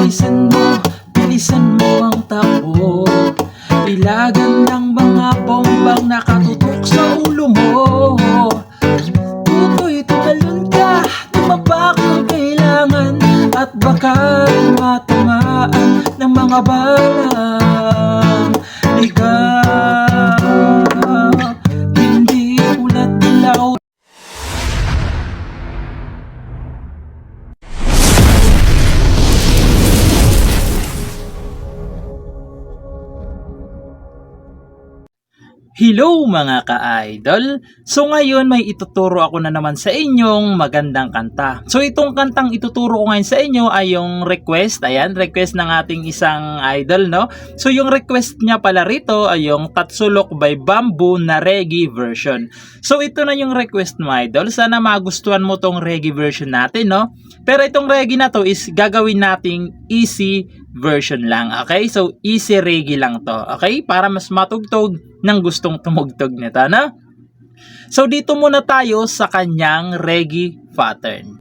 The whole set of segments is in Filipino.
bilisan mo ang takbo. Ilagan ng mga bombang nakatutok sa ulo mo. Tutoy, tumalon ka, tumaba kung kailangan, at baka matamaan ng mga balang ligaw. Hindi ulat ilaw. Hello mga ka-idol! So ngayon may ituturo ako na naman sa inyong magandang kanta. So itong kantang ituturo ko ngayon sa inyo ay yung request. Ayan, request ng ating isang idol, no? So yung request niya pala rito ay yung Tatsulok by Bamboo na reggae version. So ito na yung request mo, idol. Sana magustuhan mo tong reggae version natin, no? Pero itong reggae na to is gagawin nating easy version lang, okay? So easy reggae lang to, okay? Para mas matugtog ng gustong tumugtog nito, no? So dito muna tayo sa kanyang reggae pattern.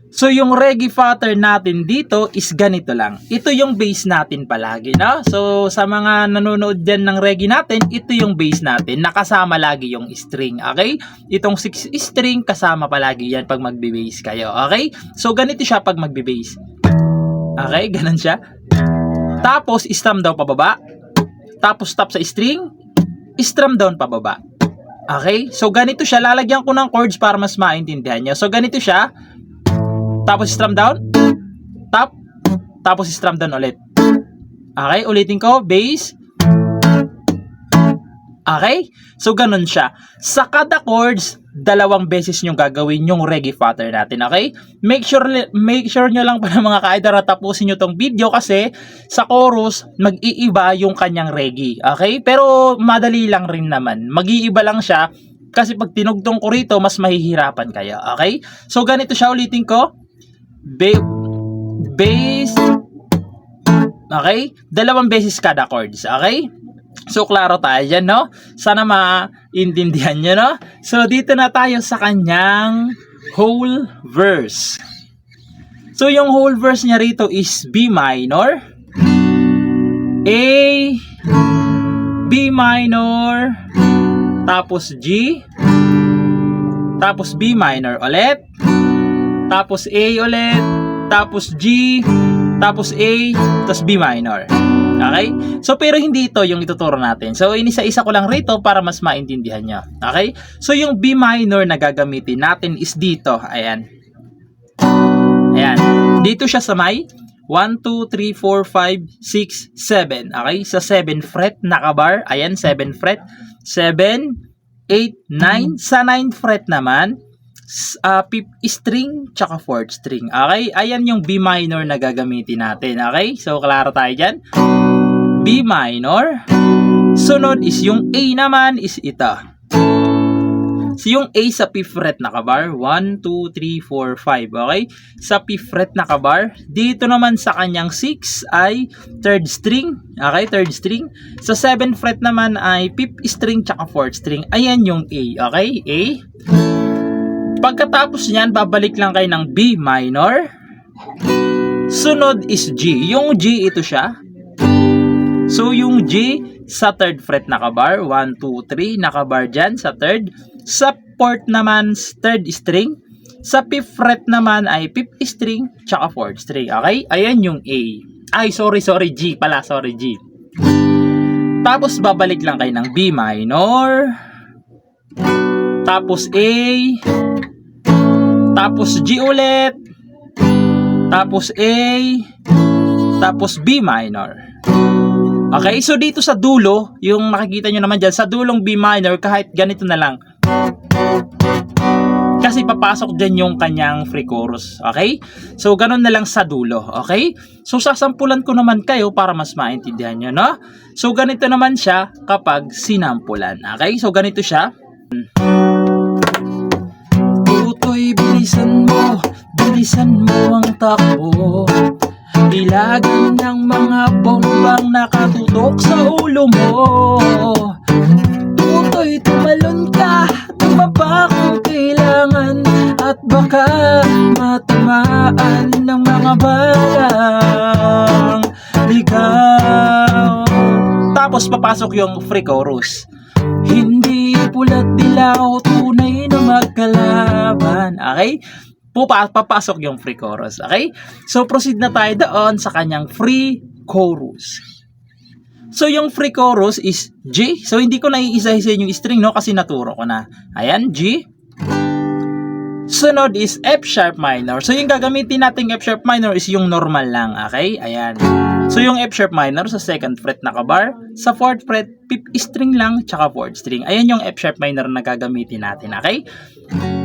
So yung reggae pattern natin dito is ganito lang. Ito yung bass natin palagi, no? So sa mga nanonood dyan ng reggae natin, ito yung bass natin. Nakasama lagi yung string, okay? Itong 6 string kasama palagi yan pag magbe-bass kayo, okay? So ganito siya pag magbe-bass. Okay, ganun siya. Tapos strum daw pababa. Tapos stop sa string, strum down pababa. Okay? So ganito siya, lalagyan ko ng chords para mas maintindihan niyo. So ganito siya. Tapos strum down, top, tapos strum down ulit. Okay, ulitin ko, bass. Okay? So ganun siya. Sa kada chords, dalawang beses nyo gagawin yung reggae pattern natin, okay? Make sure nyo lang pala mga ka-idol na tapusin nyo tong video kasi sa chorus, mag-iiba yung kanyang reggae, okay? Pero madali lang rin naman. Mag-iiba lang siya kasi pag tinugtong ko rito, mas mahihirapan kayo, okay? So ganito siya, ulitin ko. Bass. Okay? Dalawang beses kada chords, okay? So, klaro tayo dyan, no? Sana maintindihan nyo, no? So, dito na tayo sa kanyang whole verse. So, yung whole verse niya rito is B minor, A, B minor, tapos G, tapos B minor ulit, tapos A ulit, tapos G, tapos A, tapos B minor. Okay? So, pero hindi ito yung ituturo natin. So, inisa-isa ko lang rito para mas maintindihan nyo. Okay? So, yung B minor na gagamitin natin is dito. Ayan. Ayan. Dito siya sa may 1, 2, 3, 4, 5, 6, 7. Okay? Sa 7 fret nakabar. Ayan, 7 fret. 7, 8, 9. Sa 9 fret naman, 5th string tsaka 4th string. Okay? Ayan yung B minor na gagamitin natin. Okay? So, klaro tayo dyan. B minor. Sunod is yung A naman is ito. So, yung A sa 5th fret nakabar. 1, 2, 3, 4, 5. Okay? Sa 5th fret nakabar. Dito naman sa kanyang 6 ay 3rd string. Okay? 3rd string. Sa 7th fret naman ay 5th string tsaka 4th string. Ayan yung A. Okay? A. Pagkatapos niyan, babalik lang kayo ng B minor. Sunod is G. Yung G, ito siya. So, yung G sa 3rd fret nakabar. 1, 2, 3. Nakabar dyan sa 3rd. Sa 4th naman, 3rd string. Sa 5th fret naman ay 5th string tsaka 4th string. Okay? Ayan yung A. Ay, sorry. G pala. Sorry, G. Tapos, babalik lang kayo ng B minor. Tapos A. Tapos G ulit. Tapos A. Tapos B minor. Okay, so dito sa dulo, yung makikita nyo naman dyan, sa dulong B minor, kahit ganito na lang. Kasi papasok dyan yung kanyang free chorus. Okay? So, ganun na lang sa dulo. Okay? So, sasampulan ko naman kayo para mas maintindihan nyo, no? So, ganito naman siya kapag sinampulan. Okay? So, ganito siya. Tutoy, bilisan mo ang takbo. Ilagan ng mga bombang nakatutok sa ulo mo. Tutoy, tumalon ka, tumaba kung kailangan, at baka matamaan ng mga balang ligaw. Tapos papasok yung free chorus. Hindi pula't dilaw, tunay na magkalaban. Okay? Papasok yung free chorus. Okay? So proceed na tayo doon sa kanyang free chorus. So yung free chorus is G. So hindi ko na iisa-isahin yung string, no, kasi naturo ko na. Ayan, G. Sunod is F sharp minor. So yung gagamitin nating F sharp minor is yung normal lang. Okay? Ayan. So yung F sharp minor sa second fret nakabar, sa fourth fret fifth string lang, tsaka fourth string. Ayan yung F sharp minor na gagamitin natin. Okay?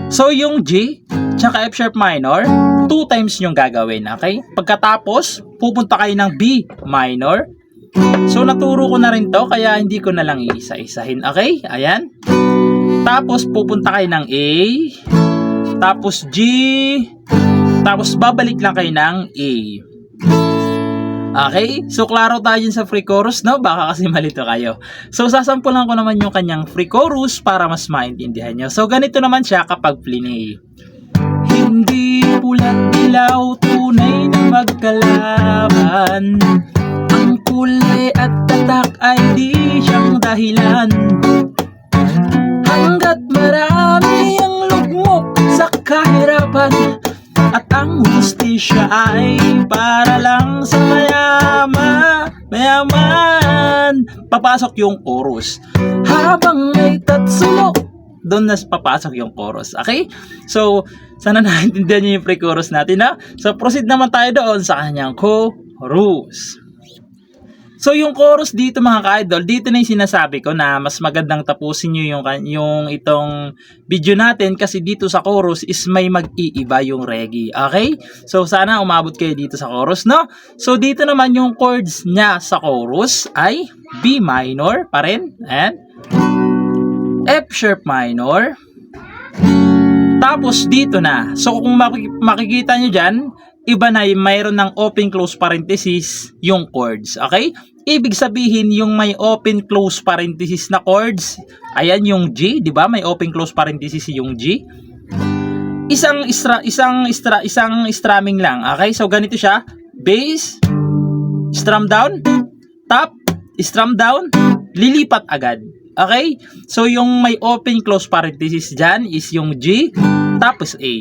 So yung G tsaka F sharp minor, 2 times yung gagawin. Okay? Pagkatapos, pupunta kayo ng B minor. So naturo ko na rin to, kaya hindi ko na lang iisa-isahin. Okay? Ayan. Tapos pupunta kayo ng A, tapos G, tapos babalik lang kayo ng A. Okay? So klaro tayo dyan sa free chorus, no? Baka kasi malito kayo. So sasampulan ko naman yung kanyang free chorus para mas maintindihan nyo. So ganito naman siya kapag plinay. Hindi pula't dilaw, tunay na magkalaban. Ang kulay at tatak ay di siyang dahilan. Hanggat marami ang lugmok sa kahirapan, at ang hustisya ay para lang sa mayaman. Papasok yung chorus. Habang may tatsulok, doon na papasok yung chorus. Okay? So, sana naintindihan niyo yung pre-chorus natin, ha? So, proceed naman tayo doon sa kanyang chorus. So, yung chorus dito mga ka-idol, dito na yung sinasabi ko na mas magandang tapusin nyo yung itong video natin kasi dito sa chorus is may mag-iiba yung reggae. Okay? So, sana umabot kayo dito sa chorus, no? So, dito naman yung chords niya sa chorus ay B minor pa rin. And F sharp minor. Tapos, dito na. So, kung makikita nyo dyan, iba na mayroon ng open close parenthesis yung chords. Okay? Ibig sabihin yung may open close parenthesis na chords, ayan yung G, 'di ba? May open close parenthesis yung G. Isang strumming lang. Okay? So ganito siya. Bass, strum down, top, strum down, lilipat agad. Okay? So yung may open close parenthesis diyan is yung G, tapos A.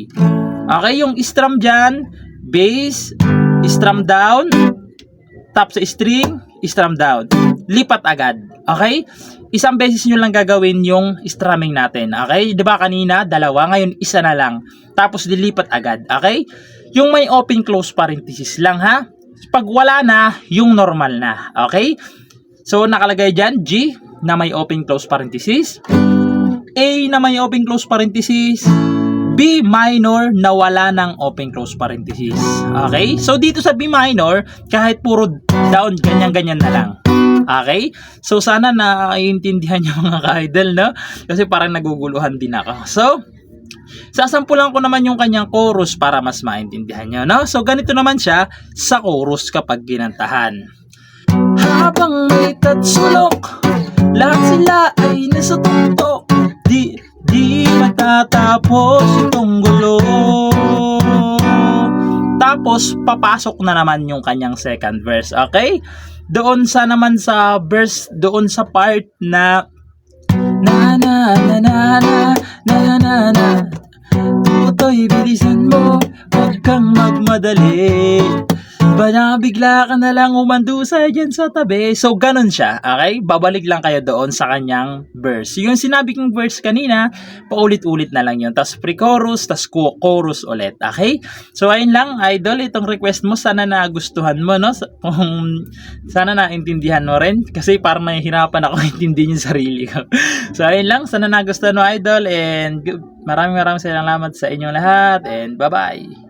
Okay? Yung strum diyan, bass, strum down, tap sa string, strum down. Lipat agad. Okay? Isang beses nyo lang gagawin yung strumming natin. Okay? Diba kanina, dalawa. Ngayon, isa na lang. Tapos, dilipat agad. Okay? Yung may open close parenthesis lang, ha? Pag wala na, yung normal na. Okay? So, nakalagay dyan, G na may open close parenthesis. A na may open close parenthesis. B minor na wala ng open close parenthesis. Okay? So, dito sa B minor, kahit puro down, ganyan-ganyan na lang. Okay? So, sana naiintindihan nyo mga ka-idol, no? Kasi parang naguguluhan din ako. So, sasampulan ko naman yung kanyang chorus para mas maintindihan nyo, no? So, ganito naman siya sa chorus kapag ginantahan. Habang may tatsulok, lahat sila ay nasutuntok. Di matatapos itong gulo. Tapos, papasok na naman yung kanyang second verse. Okay? Doon sa naman sa verse, doon sa part na na na na na na na na na tutoy, bilisan mo, huwag kang magmadali. Baka bigla ka na lang umandusay dyan sa tabi. So, ganun siya. Okay? Babalik lang kayo doon sa kanyang verse. Yung sinabi kong verse kanina, paulit-ulit na lang yun. Tapos pre-chorus, tapos chorus ulit. Okay? So, ayun lang, idol. Itong request mo, sana nagustuhan mo, no? Sana naintindihan mo rin. Kasi parang nahihirapan ako intindihin yung sarili ko. So, ayun lang. Sana nagustuhan mo, idol. And maraming salamat sa inyong lahat. And bye-bye.